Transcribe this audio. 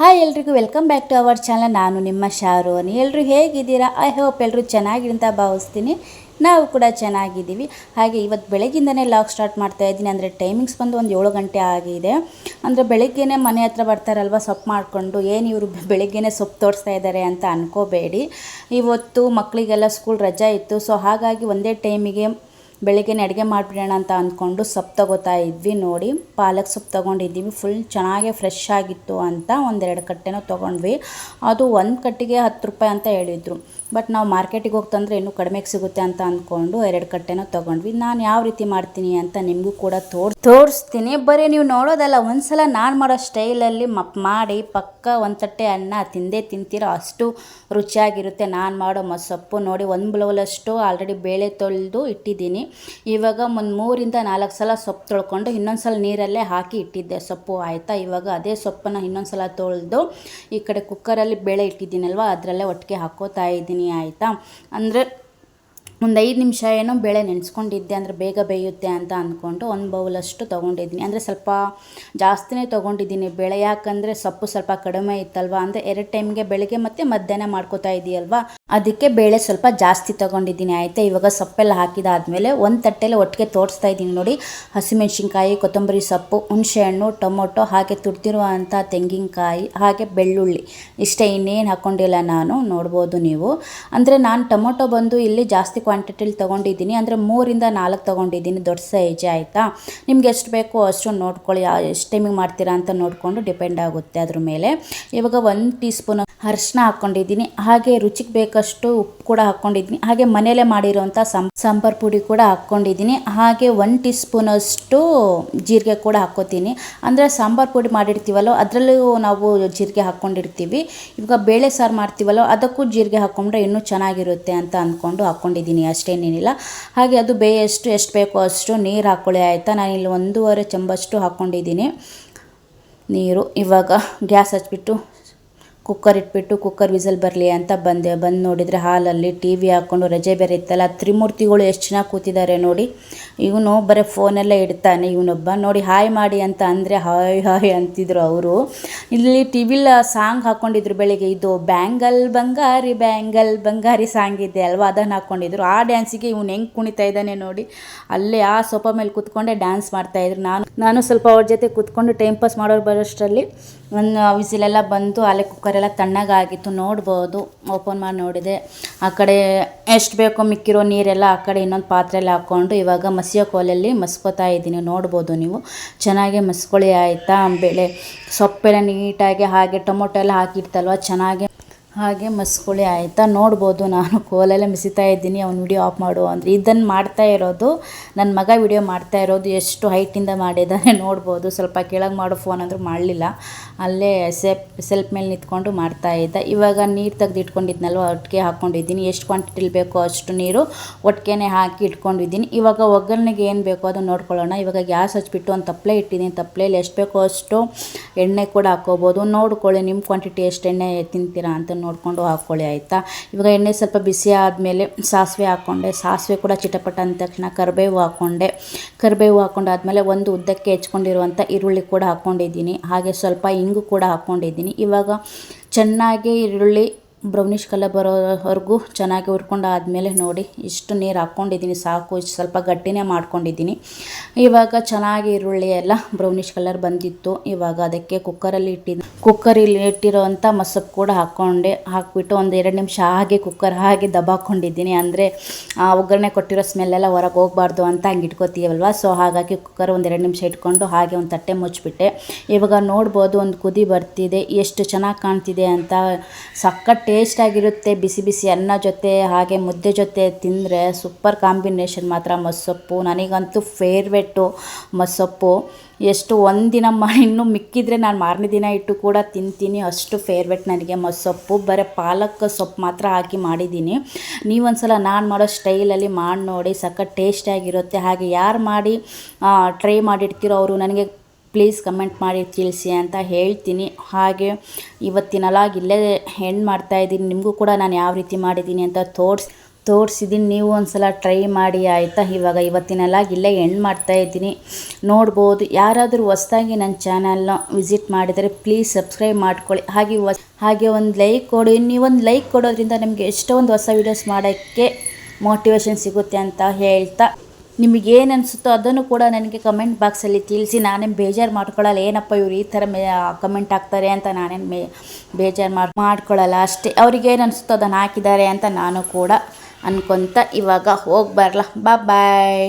Hi ಎಲ್ರಿಗೂ welcome back to our channel. ನಾನು ನಿಮ್ಮ ಶಾರೋನಿ. ಎಲ್ಲರೂ ಹೇಗಿದ್ದೀರಾ? ಐ ಹೋಪ್ ಎಲ್ಲರೂ ಚೆನ್ನಾಗಿರಿ ಅಂತ ಭಾವಿಸ್ತೀನಿ. ನಾವು ಕೂಡ ಚೆನ್ನಾಗಿದ್ದೀವಿ. ಹಾಗೆ ಇವತ್ತು ಬೆಳಗ್ಗಿಂದನೇ ಲಾಗ್ ಸ್ಟಾರ್ಟ್ ಮಾಡ್ತಾ ಇದ್ದೀನಿ. ಅಂದರೆ ಟೈಮಿಂಗ್ಸ್ ಬಂದು ಒಂದು 7 ಗಂಟೆ ಆಗಿದೆ. ಅಂದರೆ ಬೆಳಗ್ಗೆನೇ ಮನೆ ಹತ್ರ ಬರ್ತಾರಲ್ವ ಸೊಪ್ಪು ಮಾಡಿಕೊಂಡು, ಏನು ಇವರು ಬೆಳಗ್ಗೆನೇ ಸೊಪ್ಪು ತೋರಿಸ್ತಾ ಇದ್ದಾರೆ ಅಂತ ಅನ್ಕೋಬೇಡಿ. ಇವತ್ತು ಮಕ್ಕಳಿಗೆಲ್ಲ ಸ್ಕೂಲ್ ರಜಾ ಇತ್ತು. ಸೊ ಹಾಗಾಗಿ ಒಂದೇ ಟೈಮಿಗೆ ಬೆಳಗ್ಗೆನೇ ಅಡುಗೆ ಮಾಡಿಬಿಡೋಣ ಅಂತ ಅಂದ್ಕೊಂಡು ಸೊಪ್ಪು ತಗೋತಾ ಇದ್ವಿ. ನೋಡಿ, ಪಾಲಕ್ ಸೊಪ್ಪು ತೊಗೊಂಡಿದ್ದೀವಿ. ಫುಲ್ ಚೆನ್ನಾಗೇ ಫ್ರೆಶ್ ಆಗಿತ್ತು ಅಂತ ಒಂದೆರಡು ಕಟ್ಟೆನೂ ತೊಗೊಂಡ್ವಿ. ಅದು ಒಂದು ಕಟ್ಟಿಗೆ 10 ರೂಪಾಯಿ ಅಂತ ಹೇಳಿದರು. ಬಟ್ ನಾವು ಮಾರ್ಕೆಟಿಗೆ ಹೋಗ್ತಂದ್ರೆ ಇನ್ನೂ ಕಡಿಮೆಗೆ ಸಿಗುತ್ತೆ ಅಂತ ಅಂದ್ಕೊಂಡು 2 ಕಟ್ಟೆನೂ ತೊಗೊಂಡ್ವಿ. ನಾನು ಯಾವ ರೀತಿ ಮಾಡ್ತೀನಿ ಅಂತ ನಿಮಗೂ ಕೂಡ ತೋರಿಸ್ತೀನಿ. ಬರೀ ನೀವು ನೋಡೋದಲ್ಲ, ಒಂದ್ಸಲ ನಾನು ಮಾಡೋ ಸ್ಟೈಲಲ್ಲಿ ಮಾಡಿ ಪಕ್ಕ ಒಂದು ತಟ್ಟೆ ಅನ್ನ ತಿಂತೀರೋ ಅಷ್ಟು ರುಚಿಯಾಗಿರುತ್ತೆ ನಾನು ಮಾಡೋ ಮಸೊಪ್ಪು. ನೋಡಿ, 1 ಬೌಲಷ್ಟು ಆಲ್ರೆಡಿ ಬೇಳೆ ತೊಳೆದು ಇಟ್ಟಿದ್ದೀನಿ. ಇವಾಗ ಒಂದು 3 ಇಂದ 4 ಸಲ ಸೊಪ್ಪು ತೊಳ್ಕೊಂಡು ಇನ್ನೊಂದು ಸಲ ನೀರಲ್ಲೇ ಹಾಕಿ ಇಟ್ಟಿದ್ದೆ ಸೊಪ್ಪು. ಆಯಿತಾ, ಇವಾಗ ಅದೇ ಸೊಪ್ಪನ್ನು ಇನ್ನೊಂದು ಸಲ ತೊಳೆದು ಈ ಕಡೆ ಕುಕ್ಕರಲ್ಲಿ ಬೇಳೆ ಇಟ್ಟಿದ್ದೀನಲ್ವ ಅದರಲ್ಲೇ ಒಟ್ಟಿಗೆ ಹಾಕೋತಾ ಇದ್ದೀನಿ. ಆಯಿತಾ, ಅಂದರೆ ಒಂದು 5 ನಿಮಿಷ ಏನೋ ಬೇಳೆ ನೆನೆಸ್ಕೊಂಡಿದ್ದೆ, ಅಂದರೆ ಬೇಗ ಬೇಯುತ್ತೆ ಅಂತ ಅಂದ್ಕೊಂಡು 1 ಬೌಲಷ್ಟು ತೊಗೊಂಡಿದ್ದೀನಿ. ಅಂದರೆ ಸ್ವಲ್ಪ ಜಾಸ್ತಿನೇ ತೊಗೊಂಡಿದ್ದೀನಿ ಬೇಳೆ, ಯಾಕಂದರೆ ಸೊಪ್ಪು ಸ್ವಲ್ಪ ಕಡಿಮೆ ಇತ್ತಲ್ವ. ಅಂದರೆ 2 ಟೈಮ್ಗೆ ಬೆಳಗ್ಗೆ ಮತ್ತು ಮಧ್ಯಾಹ್ನ ಮಾಡ್ಕೋತಾ ಇದೆಯಲ್ವ, ಅದಕ್ಕೆ ಬೇಳೆ ಸ್ವಲ್ಪ ಜಾಸ್ತಿ ತೊಗೊಂಡಿದ್ದೀನಿ. ಆಯಿತಾ, ಇವಾಗ ಸೊಪ್ಪೆಲ್ಲ ಹಾಕಿದಾದಮೇಲೆ ಒಂದು ತಟ್ಟೆಯಲ್ಲಿ ಒಟ್ಟಿಗೆ ತೋರಿಸ್ತಾ ಇದ್ದೀನಿ. ನೋಡಿ, ಹಸಿಮೆಣ್ಸಿನ್ಕಾಯಿ, ಕೊತ್ತಂಬರಿ ಸೊಪ್ಪು, ಹುಣಸೆಹಣ್ಣು, ಟೊಮೊಟೊ, ಹಾಗೆ ತುರಿದಿರುವಂಥ ತೆಂಗಿನಕಾಯಿ, ಹಾಗೆ ಬೆಳ್ಳುಳ್ಳಿ, ಇಷ್ಟೇ, ಇನ್ನೇನು ಹಾಕ್ಕೊಂಡಿಲ್ಲ ನಾನು. ನೋಡ್ಬೋದು ನೀವು. ಅಂದರೆ ನಾನು ಟೊಮೊಟೊ ಬಂದು ಇಲ್ಲಿ ಜಾಸ್ತಿ ಕ್ವಾಂಟಿಟಿಲಿ ತೊಗೊಂಡಿದ್ದೀನಿ. ಅಂದರೆ 3 ಇಂದ 4 ತೊಗೊಂಡಿದ್ದೀನಿ, ದೊಡ್ಡ ಸೈಜ್. ಆಯಿತಾ, ನಿಮ್ಗೆ ಎಷ್ಟು ಬೇಕೋ ಅಷ್ಟು ನೋಡ್ಕೊಳ್ಳಿ, ಎಷ್ಟು ಟೈಮಿಗೆ ಮಾಡ್ತೀರಾ ಅಂತ ನೋಡಿಕೊಂಡು ಡಿಪೆಂಡ್ ಆಗುತ್ತೆ ಅದ್ರ ಮೇಲೆ. ಇವಾಗ 1 ಟೀ ಸ್ಪೂನ್ ಅರಿಶಿನ ಹಾಕ್ಕೊಂಡಿದ್ದೀನಿ. ಹಾಗೆ ರುಚಿಗೆ ಬೇಕಷ್ಟು ಉಪ್ಪು ಕೂಡ ಹಾಕ್ಕೊಂಡಿದ್ದೀನಿ. ಹಾಗೆ ಮನೇಲೇ ಮಾಡಿರೋಂಥ ಸಾಂಬಾರು ಪುಡಿ ಕೂಡ ಹಾಕ್ಕೊಂಡಿದ್ದೀನಿ. ಹಾಗೆ 1 ಟೀ ಸ್ಪೂನಷ್ಟು ಜೀರಿಗೆ ಕೂಡ ಹಾಕ್ಕೋತೀನಿ. ಅಂದರೆ ಸಾಂಬಾರು ಪುಡಿ ಮಾಡಿರ್ತೀವಲ್ಲೋ ಅದರಲ್ಲೂ ನಾವು ಜೀರಿಗೆ ಹಾಕ್ಕೊಂಡಿರ್ತೀವಿ. ಇವಾಗ ಬೇಳೆ ಸಾರು ಮಾಡ್ತೀವಲ್ಲೋ ಅದಕ್ಕೂ ಜೀರಿಗೆ ಹಾಕ್ಕೊಂಡ್ರೆ ಇನ್ನೂ ಚೆನ್ನಾಗಿರುತ್ತೆ ಅಂತ ಅಂದ್ಕೊಂಡು ಹಾಕ್ಕೊಂಡಿದ್ದೀನಿ, ಅಷ್ಟೇನೇನಿಲ್ಲ. ಹಾಗೆ ಅದು ಎಷ್ಟು ಬೇಕೋ ಅಷ್ಟು ನೀರು ಹಾಕ್ಕೊಳ್ಳಿ. ಆಯಿತಾ, ನಾನಿಲ್ಲಿ 1.5 ಚಮಚಷ್ಟು ಹಾಕ್ಕೊಂಡಿದ್ದೀನಿ ನೀರು. ಇವಾಗ ಗ್ಯಾಸ್ ಹಚ್ಬಿಟ್ಟು ಕುಕ್ಕರ್ ಇಟ್ಬಿಟ್ಟು ಕುಕ್ಕರ್ ವಿಸಲ್ ಬರಲಿ ಅಂತ ಬಂದು ನೋಡಿದರೆ ಹಾಲಲ್ಲಿ ಟಿ ವಿ ಹಾಕ್ಕೊಂಡು, ರಜೆ ಬೇರೆ ಇತ್ತಲ್ಲ, ತ್ರಿಮೂರ್ತಿಗಳು ಎಷ್ಟು ಚೆನ್ನಾಗಿ ಕೂತಿದ್ದಾರೆ ನೋಡಿ. ಇವನು ಬರೀ ಫೋನೆಲ್ಲ ಇಡ್ತಾನೆ ಇವನೊಬ್ಬ. ನೋಡಿ, ಹಾಯ್ ಮಾಡಿ ಅಂತ ಅಂದರೆ ಹಾಯ್ ಹಾಯ್ ಅಂತಿದ್ರು ಅವರು. ಇಲ್ಲಿ ಟಿ ವಿಲಿ ಸಾಂಗ್ ಹಾಕ್ಕೊಂಡಿದ್ರು ಬೆಳಿಗ್ಗೆ, ಇದು ಬ್ಯಾಂಗಲ್ ಬಂಗಾರಿ ಸಾಂಗ್ ಇದೆ ಅಲ್ವಾ, ಅದನ್ನು ಹಾಕ್ಕೊಂಡಿದ್ರು. ಆ ಡ್ಯಾನ್ಸಿಗೆ ಇವನು ಹೆಂಗೆ ಕುಣಿತಾ ಇದ್ದಾನೆ ನೋಡಿ. ಅಲ್ಲೇ ಆ ಸೋಫಾ ಮೇಲೆ ಕೂತ್ಕೊಂಡೆ ಡ್ಯಾನ್ಸ್ ಮಾಡ್ತಾಯಿದ್ರು. ನಾನು ಸ್ವಲ್ಪ ಅವ್ರ ಜೊತೆ ಕೂತ್ಕೊಂಡು ಟೈಮ್ ಪಾಸ್ ಮಾಡೋರು ಬರೋಷ್ಟರಲ್ಲಿ ಒಂದು ವಿಸಿಲೆಲ್ಲ ಬಂತು. ಅಲ್ಲೇ ಕುಕ್ಕರೆಲ್ಲ ತಣ್ಣಗಾಗಿತ್ತು. ನೋಡ್ಬೋದು, ಓಪನ್ ಮಾಡಿ ನೋಡಿದೆ. ಆ ಕಡೆ ಎಷ್ಟು ಬೇಕೋ ಮಿಕ್ಕಿರೋ ನೀರೆಲ್ಲ ಆ ಕಡೆ ಇನ್ನೊಂದು ಪಾತ್ರೆಯಲ್ಲಿ ಹಾಕ್ಕೊಂಡು ಇವಾಗ ಮಸಿಯೋ ಕೋಲಲ್ಲಿ ಮಸ್ಕೋತಾ ಇದ್ದೀನಿ. ನೋಡ್ಬೋದು ನೀವು, ಚೆನ್ನಾಗಿ ಮಸ್ಕೊಳ್ಳಿ. ಆಯಿತಾ, ಬೇಳೆ ಸೊಪ್ಪೆಲ್ಲ ನೀಟಾಗಿ, ಹಾಗೆ ಟೊಮೊಟೊ ಎಲ್ಲ ಹಾಕಿರ್ತಲ್ವ, ಚೆನ್ನಾಗಿ ಹಾಗೆ ಮಸ್ಕೊಳ್ಳಿ. ಆಯಿತಾ, ನೋಡ್ಬೋದು ನಾನು ಕೋಲೆಲ್ಲ ಮಿಸಿತಾ ಇದ್ದೀನಿ. ಅವ್ನು ವಿಡಿಯೋ ಆಫ್ ಮಾಡು ಅಂದರೆ ಇದನ್ನು ಮಾಡ್ತಾ ಇರೋದು ನನ್ನ ಮಗ. ವಿಡಿಯೋ ಮಾಡ್ತಾ ಇರೋದು ಎಷ್ಟು ಹೈಟಿಂದ ಮಾಡಿದ್ದಾನೆ ನೋಡ್ಬೋದು. ಸ್ವಲ್ಪ ಕೆಳಗೆ ಮಾಡು ಫೋನ್ ಅಂದರೂ ಮಾಡಲಿಲ್ಲ, ಅಲ್ಲೇ ಸೆಲ್ಫ್ ಮೇಲೆ ನಿಂತ್ಕೊಂಡು ಮಾಡ್ತಾಯಿದ್ದ. ಇವಾಗ ನೀರು ತೆಗೆದು ಇಟ್ಕೊಂಡಿದ್ನಲ್ವ ಒಟ್ಟಿಗೆ ಹಾಕ್ಕೊಂಡಿದ್ದೀನಿ. ಎಷ್ಟು ಕ್ವಾಂಟಿಟಿಲಿ ಬೇಕೋ ಅಷ್ಟು ನೀರು ಒಟ್ಟಿಗೆ ಹಾಕಿ ಇಟ್ಕೊಂಡಿದ್ದೀನಿ. ಇವಾಗ ಒಗ್ಗರಣೆಗೆ ಏನು ಬೇಕೋ ಅದು ನೋಡ್ಕೊಳ್ಳೋಣ. ಇವಾಗ ಗ್ಯಾಸ್ ಹಚ್ಬಿಟ್ಟು ಒಂದು ತಪ್ಪಲೆ ಇಟ್ಟಿದ್ದೀನಿ. ತಪ್ಪಲೆಯಲ್ಲಿ ಎಷ್ಟು ಬೇಕೋ ಅಷ್ಟು ಎಣ್ಣೆ ಕೂಡ ಹಾಕ್ಕೋಬೋದು. ನೋಡ್ಕೊಳ್ಳಿ, ನಿಮ್ಮ ಕ್ವಾಂಟಿಟಿ ಎಷ್ಟು ಎಣ್ಣೆ ತಿಂತೀರಾ ಅಂತ ನೋಡಿಕೊಂಡು ಹಾಕ್ಕೊಳ್ಳಿ. ಆಯಿತಾ, ಇವಾಗ ಎಣ್ಣೆ ಸ್ವಲ್ಪ ಬಿಸಿ ಆದಮೇಲೆ ಸಾಸಿವೆ ಹಾಕ್ಕೊಂಡೆ. ಸಾಸಿವೆ ಕೂಡ ಚಿಟಪಟ ಅಂದ ತಕ್ಷಣ ಕರಿಬೇವು ಹಾಕ್ಕೊಂಡಾದ್ಮೇಲೆ ಒಂದು ಉದ್ದಕ್ಕೆ ಹೆಚ್ಕೊಂಡಿರುವಂಥ ಈರುಳ್ಳಿ ಕೂಡ ಹಾಕ್ಕೊಂಡಿದ್ದೀನಿ. ಹಾಗೆ ಸ್ವಲ್ಪ ಇಂಗು ಕೂಡ ಹಾಕ್ಕೊಂಡಿದ್ದೀನಿ. ಇವಾಗ ಚೆನ್ನಾಗಿ ಈರುಳ್ಳಿ ಬ್ರೌನಿಷ್ ಕಲರ್ ಬರೋವರೆಗೂ ಚೆನ್ನಾಗಿ ಹುರ್ಕೊಂಡಾದ್ಮೇಲೆ ನೋಡಿ, ಇಷ್ಟು ನೀರು ಹಾಕ್ಕೊಂಡಿದ್ದೀನಿ, ಸಾಕು. ಇಷ್ಟು ಸ್ವಲ್ಪ ಗಟ್ಟಿನೇ ಮಾಡ್ಕೊಂಡಿದ್ದೀನಿ. ಇವಾಗ ಚೆನ್ನಾಗಿ ಈರುಳ್ಳಿ ಎಲ್ಲ ಬ್ರೌನಿಷ್ ಕಲರ್ ಬಂದಿತ್ತು. ಇವಾಗ ಅದಕ್ಕೆ ಕುಕ್ಕರಲ್ಲಿ ಇಟ್ಟಿರೋವಂಥ ಮಸೊಪ್ಪು ಕೂಡ ಹಾಕ್ಬಿಟ್ಟು ಒಂದು 2 ನಿಮಿಷ ಹಾಗೆ ಕುಕ್ಕರ್ ಹಾಗೆ ದಬಾಕೊಂಡಿದ್ದೀನಿ. ಅಂದರೆ ಒಗ್ಗರಣೆ ಕೊಟ್ಟಿರೋ ಸ್ಮೆಲ್ಲೆಲ್ಲ ಹೊರಗೆ ಹೋಗಬಾರ್ದು ಅಂತ ಹಂಗೆ ಇಟ್ಕೋತೀವಲ್ವ. ಸೊ ಹಾಗಾಗಿ ಕುಕ್ಕರ್ ಒಂದು 2 ನಿಮಿಷ ಇಟ್ಕೊಂಡು ಹಾಗೆ ಒಂದು ತಟ್ಟೆ ಮುಚ್ಚಿಬಿಟ್ಟೆ. ಇವಾಗ ನೋಡ್ಬೋದು, ಒಂದು ಕುದಿ ಬರ್ತಿದೆ. ಎಷ್ಟು ಚೆನ್ನಾಗಿ ಕಾಣ್ತಿದೆ ಅಂತ. ಸಖತ್ ಟೇಸ್ಟಾಗಿರುತ್ತೆ. ಬಿಸಿ ಬಿಸಿ ಅನ್ನ ಜೊತೆ ಹಾಗೆ ಮುದ್ದೆ ಜೊತೆ ತಿಂದರೆ ಸೂಪರ್ ಕಾಂಬಿನೇಷನ್ ಮಾತ್ರ ಮಸೊಪ್ಪು. ನನಗಂತೂ ಫೇವ್ರೇಟು ಮಸೊಪ್ಪು. ಎಷ್ಟು ಒಂದಿನ ಇನ್ನೂ ಮಿಕ್ಕಿದ್ರೆ ನಾನು ಮಾರನೇ ದಿನ ಇಟ್ಟು ಕೂಡ ತಿಂತೀನಿ, ಅಷ್ಟು ಫೇವ್ರೇಟ್ ನನಗೆ ಮಸೊಪ್ಪು. ಬರೀ ಪಾಲಕ್ ಸೊಪ್ಪು ಮಾತ್ರ ಹಾಕಿ ಮಾಡಿದ್ದೀನಿ. ನೀವೊಂದ್ಸಲ ನಾನು ಮಾಡೋ ಸ್ಟೈಲಲ್ಲಿ ಮಾಡಿ ನೋಡಿ, ಸಖತ್ ಟೇಸ್ಟಾಗಿರುತ್ತೆ. ಹಾಗೆ ಯಾರು ಮಾಡಿ ಟ್ರೈ ಮಾಡಿರ್ತೀರೋ ಅವರು ನನಗೆ ಪ್ಲೀಸ್ ಕಮೆಂಟ್ ಮಾಡಿ ತಿಳಿಸಿ ಅಂತ ಹೇಳ್ತೀನಿ. ಹಾಗೆ ಇವತ್ತಿನ ಲಾಗ್ ಇಲ್ಲೇ ಎಂಡ್ ಮಾಡ್ತಾಯಿದ್ದೀನಿ. ನಿಮಗೂ ಕೂಡ ನಾನು ಯಾವ ರೀತಿ ಮಾಡಿದ್ದೀನಿ ಅಂತ ತೋರಿಸಿದ್ದೀನಿ. ನೀವು ಒಂದ್ಸಲ ಟ್ರೈ ಮಾಡಿ ಆಯಿತಾ. ಇವತ್ತಿನ ಲಾಗ್ ಇಲ್ಲೇ ಎಂಡ್ ಮಾಡ್ತಾಯಿದ್ದೀನಿ. ನೋಡ್ಬೋದು, ಯಾರಾದರೂ ಹೊಸ್ದಾಗಿ ನನ್ನ ಚಾನಲ್ನ ವಿಸಿಟ್ ಮಾಡಿದರೆ ಪ್ಲೀಸ್ ಸಬ್ಸ್ಕ್ರೈಬ್ ಮಾಡ್ಕೊಳ್ಳಿ. ಹಾಗೆ ಒಂದು ಲೈಕ್ ಕೊಡಿ. ನೀವೊಂದು ಲೈಕ್ ಕೊಡೋದ್ರಿಂದ ನಮಗೆ ಎಷ್ಟೊಂದು ಹೊಸ ವೀಡಿಯೋಸ್ ಮಾಡೋಕ್ಕೆ ಮೋಟಿವೇಶನ್ ಸಿಗುತ್ತೆ ಅಂತ ಹೇಳ್ತಾ, ನಿಮಗೇನು ಅನಿಸುತ್ತೋ ಅದನ್ನು ಕೂಡ ನನಗೆ ಕಮೆಂಟ್ ಬಾಕ್ಸಲ್ಲಿ ತಿಳಿಸಿ. ನಾನೇನು ಬೇಜಾರು ಮಾಡ್ಕೊಳ್ಳಲ್ಲ, ಏನಪ್ಪ ಇವ್ರು ಈ ಥರ ಕಮೆಂಟ್ ಹಾಕ್ತಾರೆ ಅಂತ ನಾನೇನು ಬೇಜಾರು ಮಾಡ್ಕೊಳ್ಳಲ್ಲ ಅಷ್ಟೇ. ಅವ್ರಿಗೇನು ಅನಿಸುತ್ತೋ ಅದನ್ನು ಹಾಕಿದ್ದಾರೆ ಅಂತ ನಾನು ಕೂಡ ಅನ್ಕೊತ ಇವಾಗ ಹೋಗಿ ಬರಲಾ. ಬಾಯ್.